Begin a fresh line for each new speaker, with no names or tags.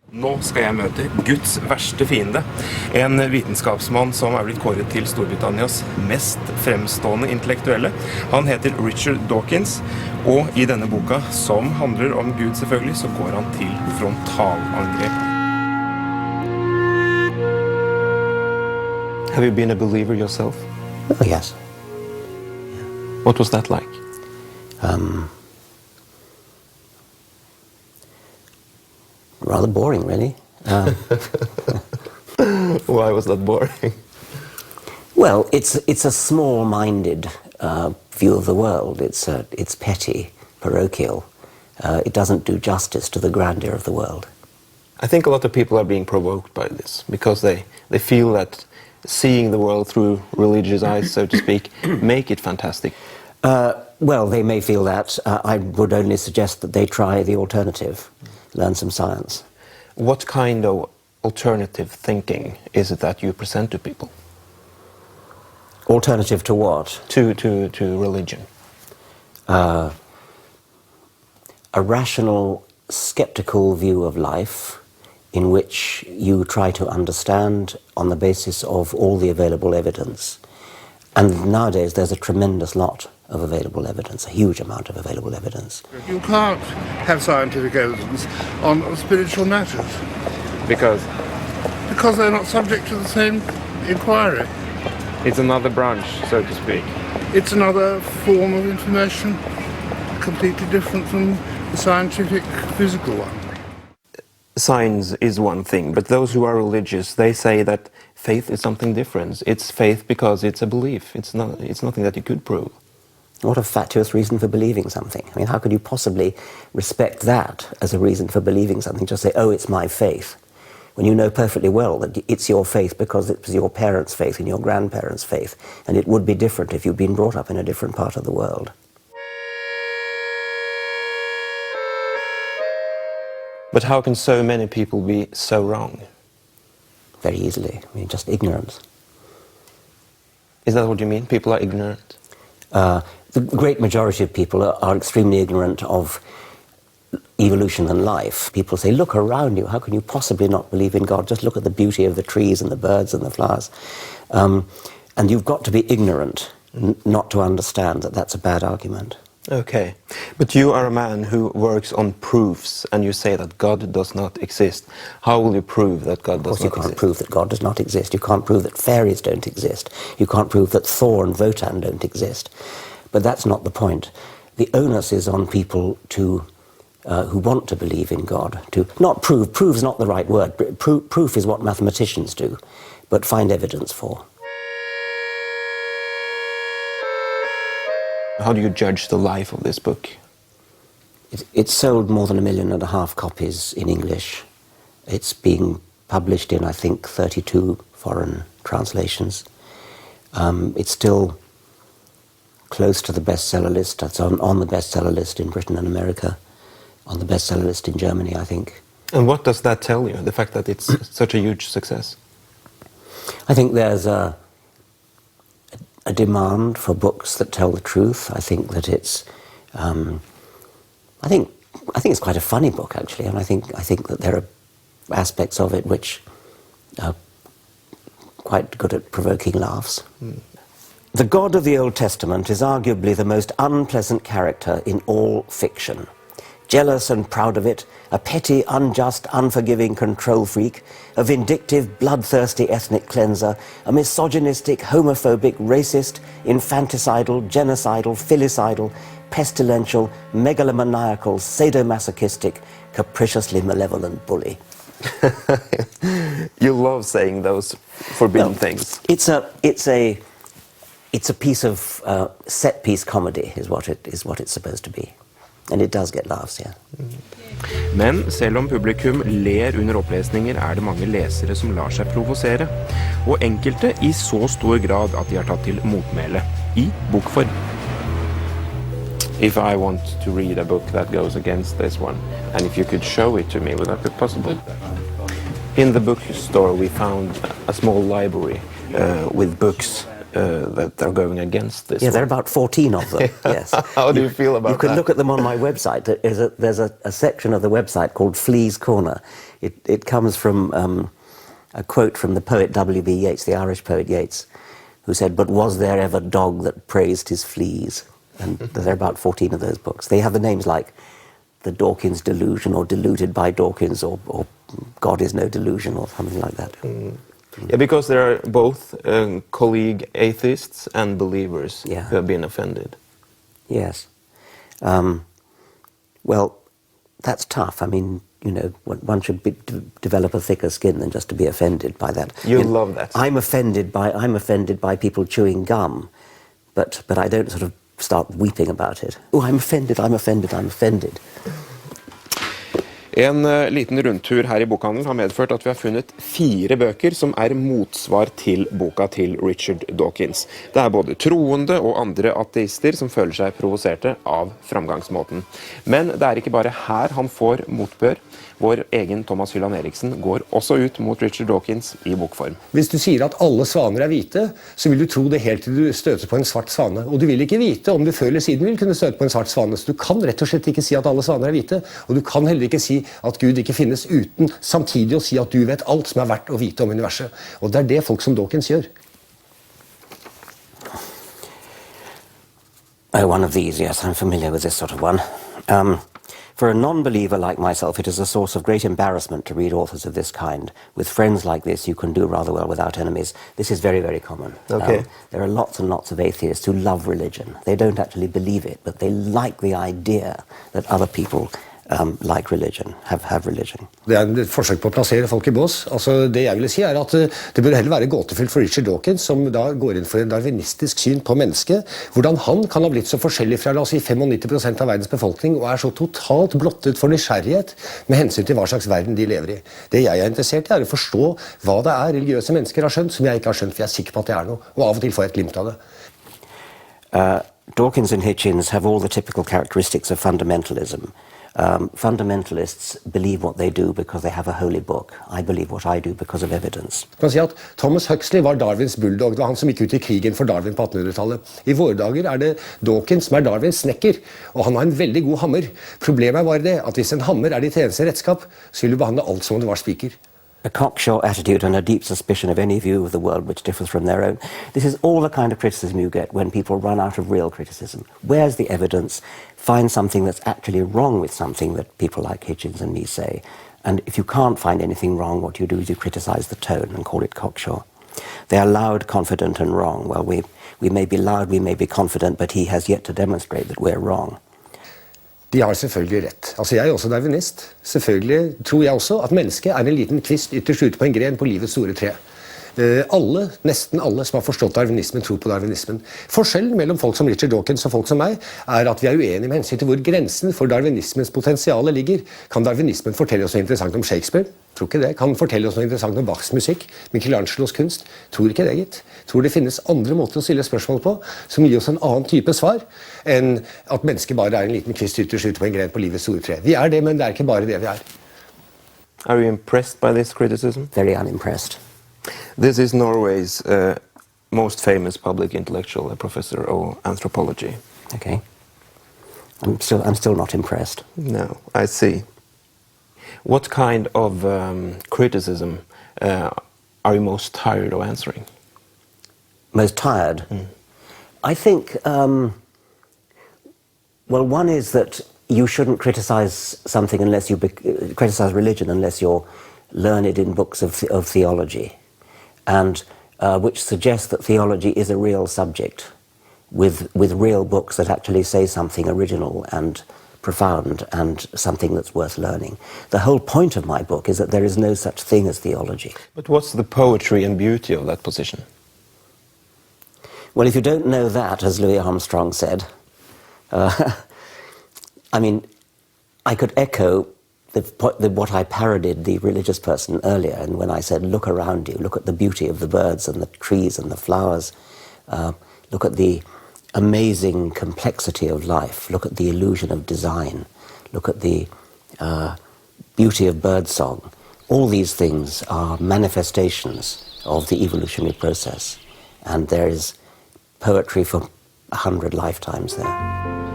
Nå skal jeg møte Guds verste fiende, en vitenskapsmann som blitt kåret til Storbritannias mest fremstående intellektuelle. Han heter Richard Dawkins, og i denne boka, som handler om Gud selvfølgelig, så går han til frontalangrep. Have you been a believer yourself?
Oh, yes.
What was that like?
Rather boring, really.
Why was that boring?
Well, it's a small-minded view of the world. It's petty, parochial. It doesn't do justice to the grandeur of the world.
I think a lot of people are being provoked by this because they feel that seeing the world through religious eyes, so to speak, make it fantastic.
Well, they may feel that. I would only suggest that they try the alternative, learn some science.
What kind of alternative thinking is it that you present to people?
Alternative to what?
To religion.
A rational, skeptical view of life in which you try to understand on the basis of all the available evidence. And nowadays there's a tremendous lot of available evidence, a huge amount of available evidence.
You can't have scientific evidence on spiritual matters.
Because?
Because they're not subject to the same inquiry.
It's another branch, so to speak.
It's another form of information, completely different from the scientific, physical one.
Science is one thing, but those who are religious, they say that faith is something different. It's faith because it's a belief. It's nothing that you could prove.
What a fatuous reason for believing something. I mean, how could you possibly respect that as a reason for believing something? Just say, oh, it's my faith, when you know perfectly well that it's your faith because it was your parents' faith and your grandparents' faith, and it would be different if you'd been brought up in a different part of the world.
But how can so many people be so wrong?
Very easily. I mean, just ignorance.
Is that what you mean? People are ignorant?
The great majority of people are extremely ignorant of evolution and life. People say, look around you, how can you possibly not believe in God? Just look at the beauty of the trees and the birds and the flowers. And you've got to be ignorant not to understand that that's a bad argument.
Okay, but you are a man who works on proofs, and you say that God does not exist. How will you prove that God does not exist?
Of course you can't prove that God does not exist. You can't prove that fairies don't exist. You can't prove that Thor and Wotan don't exist. But that's not the point. The onus is on people who want to believe in God, to not prove. Prove's not the right word. Proof is what mathematicians do, but find evidence for.
How do you judge the life of this book?
It's sold more than 1.5 million copies in English. It's being published in, I think, 32 foreign translations. It's still close to the bestseller list. It's on the bestseller list in Britain and America, on the bestseller list in Germany, I think.
And what does that tell you, the fact that it's such a huge success?
I think there's a demand for books that tell the truth. I think that it's, I think it's quite a funny book actually, and I think that there are aspects of it which are quite good at provoking laughs. The God of the Old Testament is arguably the most unpleasant character in all fiction. Jealous and proud of it, a petty, unjust, unforgiving control freak, a vindictive, bloodthirsty ethnic cleanser, a misogynistic, homophobic, racist, infanticidal, genocidal, filicidal, pestilential, megalomaniacal, sadomasochistic, capriciously malevolent bully.
You love saying those forbidden things.
It's a piece of set-piece comedy, is what it's supposed to be. And it does get laughs, yeah.
Men selv om publikum ler under opplesninger, det mange lesere som lar seg provosere. Og enkelte i så stor grad at de har tatt til motmæle i bokform. If I want to read a book that goes against this one, and if you could show it to me, would that be possible? In the bookstore we found a small library with books that are going against this.
Yeah, there are about 14 of them, yes.
How do you feel about that?
You can look at them on my website. There's a section of the website called Flea's Corner. It comes from a quote from the poet W.B. Yeats, the Irish poet Yeats, who said, "But was there ever dog that praised his fleas?" And there are about 14 of those books. They have the names like The Dawkins Delusion, or Deluded by Dawkins, or God is no delusion, or something like that.
Yeah, because there are both colleague atheists and believers
Yeah.
who have been offended.
Yes. Well, that's tough. I mean, you know, one should develop a thicker skin than just to be offended by that.
You love that.
I'm offended by people chewing gum, but I don't sort of start weeping about it. Oh, I'm offended.
En liten rundtur her i bokhandelen har medført at vi har funnet 4 bøker som er motsvar til boka til Richard Dawkins. Det er både troende og andre ateister som føler seg provoserte av framgangsmåten. Men det er ikke bare her han får motbør. Vår egen Thomas Hylland Eriksen går også ut mot Richard Dawkins i bokform.
Hvis du sier at alle svaner er hvite, så vil du tro det helt til du støter på en svart svane. Og du vil ikke vite om du før eller siden vil kunne støte på en svart svane. Så du kan rett og slett ikke si at alle svaner er hvite. Og du kan heller ikke si at Gud ikke finnes uten samtidig å si at du vet alt som er verdt å vite om universet. Og det er det folk som Dawkins gjør.
Oh, one of these, yes, I'm familiar with this sort of one. For a non-believer like myself, it is a source of great embarrassment to read authors of this kind. With friends like this, you can do rather well without enemies. This is very, very common.
Okay.
There are lots and lots of atheists who love religion. They don't actually believe it, but they like the idea that other people like religion, have religion.
Det er et forsøk på å plassere folk i bås. Altså, det jeg vil si er at det bør heller være gåtefullt for Richard Dawkins, som da går inn for en darwinistisk syn på mennesket, hvordan han kan ha blitt så forskjellig fra, la oss si, 95% av verdens befolkning, og er så totalt blottet for nysgjerrighet med hensyn til hva slags verden de lever i. Det jeg er interessert i er å forstå hva det er religiøse mennesker har skjønt, som jeg ikke har skjønt, for jeg er sikker på at det er noe, og av og til får jeg et glimt av det.
Dawkins and Hitchens have all the typical characteristics of fundamentalism. Fundamentalists believe what they do because they have a holy book. I believe what I do because of evidence.
Man kan si at Thomas Huxley var Darwins bulldog. Det var han som gikk ut i krigen for Darwin på 1800-tallet. I våre dager er det Dawkins som er Darwins snekker, og han har en veldig god hammer. Problemet er bare det at hvis en hammer er ditt eneste redskap, så vil du behandle alt som om det var spiker.
A cocksure attitude and a deep suspicion of any view of the world which differs from their own. This is all the kind of criticism you get when people run out of real criticism. Where's the evidence? Find something that's actually wrong with something that people like Hitchens and me say. And if you can't find anything wrong, what you do is you criticize the tone and call it cocksure. They are loud, confident and wrong. Well, we may be loud, we may be confident, but he has yet to demonstrate that we're wrong.
De har selvfølgelig rett. Altså, jeg er også darwinist. Selvfølgelig tror jeg også at mennesket er en liten kvist ytterst ute på en gren på livets store tre. Nesten alle som har forstått darwinismen, tror på darwinismen. Forskjellen mellom folk som Richard Dawkins og folk som meg, er at vi er uenige med hensyn til hvor grensen for darwinismens potensiale ligger. Kan darwinismen fortelle oss noe interessant om Shakespeare? Tror ikke det. Kan den fortelle oss noe interessant om Bachs musikk? Michelangelos kunst? Tror ikke det, gitt. Tror det finnes andre måter å stille spørsmål på, som gir oss en annen type svar, enn at mennesket bare er en liten kvist ytterst ute på en gren på livets store tre. Vi er det, men det er ikke bare det vi er.
Are you impressed by this criticism?
Very unimpressed.
This is Norway's most famous public intellectual, a professor of anthropology.
Okay. I'm still not impressed.
No, I see. What kind of criticism are you most tired of answering?
Most tired? I think, well, one is that you shouldn't criticize something unless you criticize religion unless you're learned in books of theology, and which suggests that theology is a real subject with real books that actually say something original and profound and something that's worth learning. The whole point of my book is that there is no such thing as theology.
But what's the poetry and beauty of that position?
Well, if you don't know that, as Louis Armstrong said, I mean, I could echo what I parodied the religious person earlier, and when I said, look around you, look at the beauty of the birds and the trees and the flowers, look at the amazing complexity of life, look at the illusion of design, look at the beauty of birdsong. All these things are manifestations of the evolutionary process, and there is poetry for 100 lifetimes there.